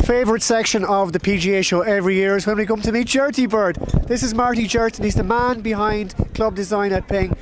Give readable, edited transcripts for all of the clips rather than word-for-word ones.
Favourite section of the PGA show every year is when we come to meet Jerty Bird. This is Marty Jertson. He's the man behind club design at Ping.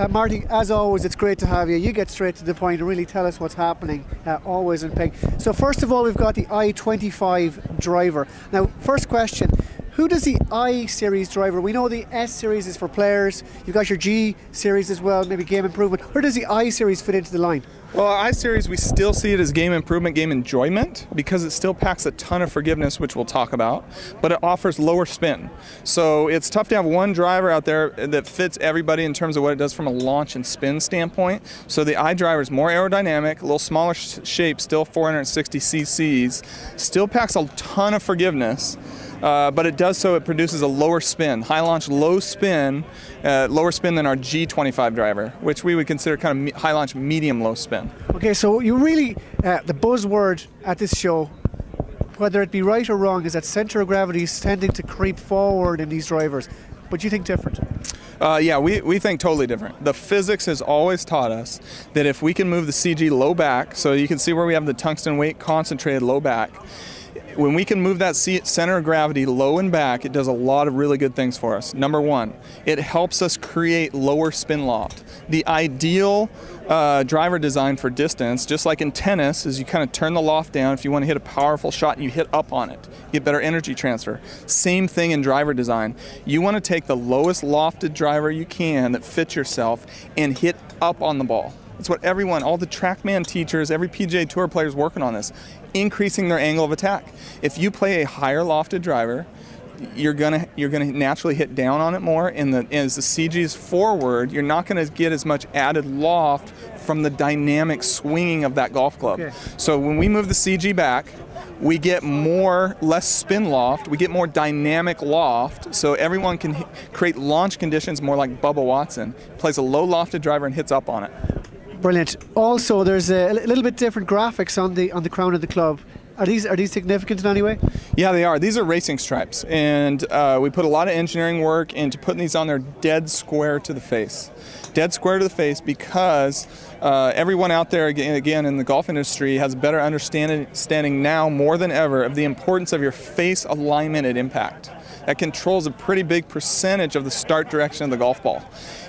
Marty, as always, it's great to have you. You get straight to the point and really tell us what's happening always in Ping. So first of all, we've got the i25 driver. Now, first question, who does the I series driver? We know the S series is for players. You've got your G series as well, maybe game improvement. Where does the I series fit into the line? Well, our I-Series, we still see it as game improvement, game enjoyment, because it still packs a ton of forgiveness, which we'll talk about, but it offers lower spin. So it's tough to have one driver out there that fits everybody in terms of what it does from a launch and spin standpoint. So the I-Driver is more aerodynamic, a little smaller shape, still 460 cc's, still packs a ton of forgiveness. But it does so, it produces a lower spin, high launch, low spin, lower spin than our G25 driver, which we would consider kind of high launch, medium low spin. Okay, so you really, the buzzword at this show, whether it be right or wrong, is that centre of gravity is tending to creep forward in these drivers. But you think different? Yeah, we think totally different. The physics has always taught us that if we can move the CG low back, so you can see where we have the tungsten weight concentrated low back, when we can move that center of gravity low and back, it does a lot of really good things for us. Number one, it helps us create lower spin loft. The ideal driver design for distance, just like in tennis, is you kind of turn the loft down. If you want to hit a powerful shot and you hit up on it, you get better energy transfer. Same thing in driver design. You want to take the lowest lofted driver you can that fits yourself and hit up on the ball. That's what everyone, all the TrackMan teachers, every PGA Tour player is working on this, increasing their angle of attack. If you play a higher lofted driver, you're gonna naturally hit down on it more, and as the CG is forward, you're not gonna get as much added loft from the dynamic swinging of that golf club. Okay. So when we move the CG back, we get less spin loft, we get more dynamic loft, so everyone can create launch conditions more like Bubba Watson. Plays a low lofted driver and hits up on it. Brilliant. Also, there's a little bit different graphics on the crown of the club. Are these significant in any way? Yeah, they are. These are racing stripes, and we put a lot of engineering work into putting these on there dead square to the face. Dead square to the face because everyone out there, again, in the golf industry has a better understanding now more than ever of the importance of your face alignment at impact. That controls a pretty big percentage of the start direction of the golf ball.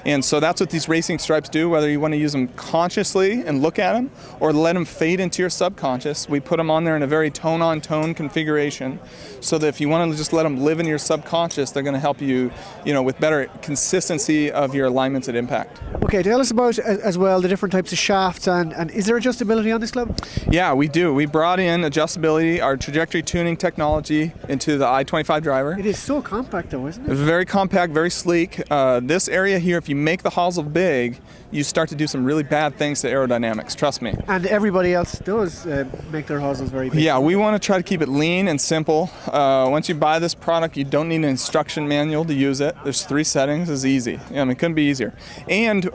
And so that's what these racing stripes do, whether you want to use them consciously and look at them or let them fade into your subconscious. We put them on there in a very tone-on-tone configuration so that if you want to just let them live in your subconscious, they're going to help you, with better consistency of your alignments at impact. Okay, tell us about as well the different types of shafts and is there adjustability on this club? Yeah, we do. We brought in adjustability, our trajectory tuning technology into the i25 driver. It is so compact though, isn't it? It's very compact, very sleek. This area here, if you make the hosel big, you start to do some really bad things to aerodynamics, trust me. And everybody else does make their hosels very big. Yeah, we want to try to keep it lean and simple. Once you buy this product, you don't need an instruction manual to use it. There's 3 settings, it's easy. It couldn't be easier. And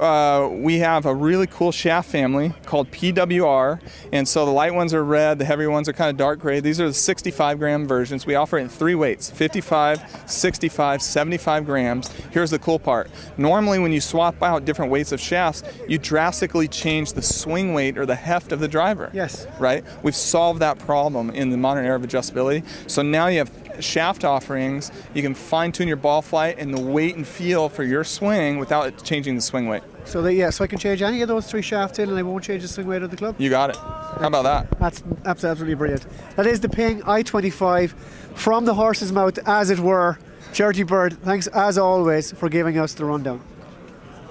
we have a really cool shaft family called PWR, and so the light ones are red, the heavy ones are kind of dark gray. These are the 65-gram versions. We offer it in 3 weights, 55, 65, 75 grams. Here's the cool part. Normally when you swap out different weights of shafts, you drastically change the swing weight or the heft of the driver. Yes. Right? We've solved that problem in the modern era of adjustability. So now you have shaft offerings, you can fine-tune your ball flight and the weight and feel for your swing without changing the swing weight. So so I can change any of those 3 shafts in and I won't change the swing weight of the club? You got it. How about that? That's absolutely brilliant. That is the Ping i25 from the horse's mouth, as it were. Jerty Bird, thanks as always for giving us the rundown.